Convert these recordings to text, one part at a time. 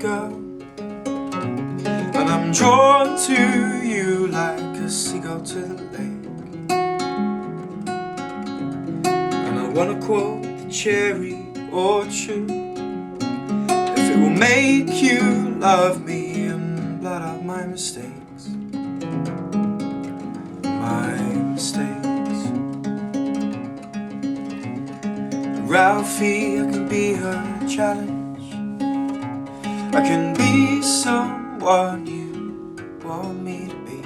girl, and I'm drawn to you like a seagull to the lake. And I wanna quote the cherry orchard: if it will make you love me and blot out my mistakes, my mistakes. Ralphie, I can be her challenge. I can be someone you want me to be.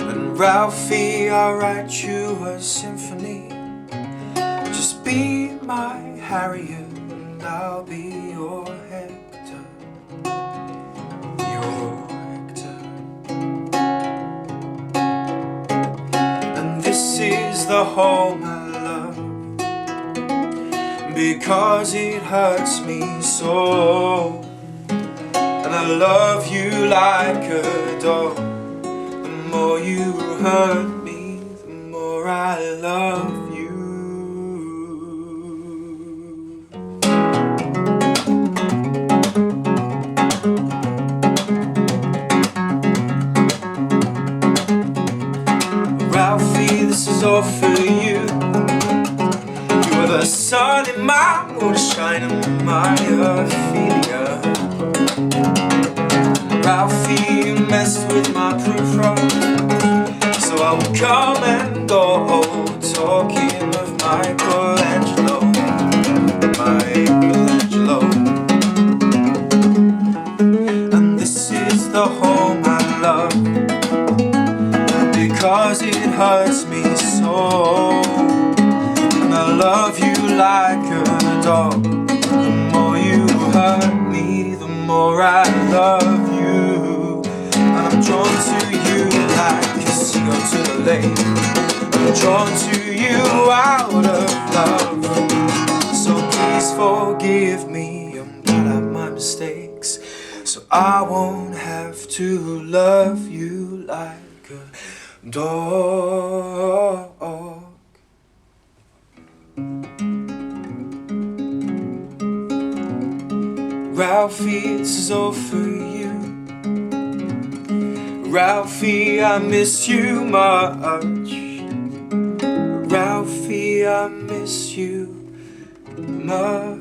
And Ralphie, I'll write you a symphony. Just be my Harriet and I'll be your Hector. Your Hector. And this is the home I love, because it hurts me so. And I love you like a dog. The more you hurt me, the more I love you. Ralphie, this is all for you. You were the sun in my moonshine and my Ophelia. Ralphie, you messed with my proofread, so I will come and go, talking of Michelangelo, Michelangelo. And this is the home I love, because it hurts me so. And I love you like a dog. The more you hurt me, the more I love you. And I'm drawn to you like a seagull to the lake. I'm drawn to you out of love. So please forgive me and blot out my mistakes, so I won't have to love you like a dog. Ralphie, this is all for you. Ralphie, I miss you much. Ralphie, I miss you much.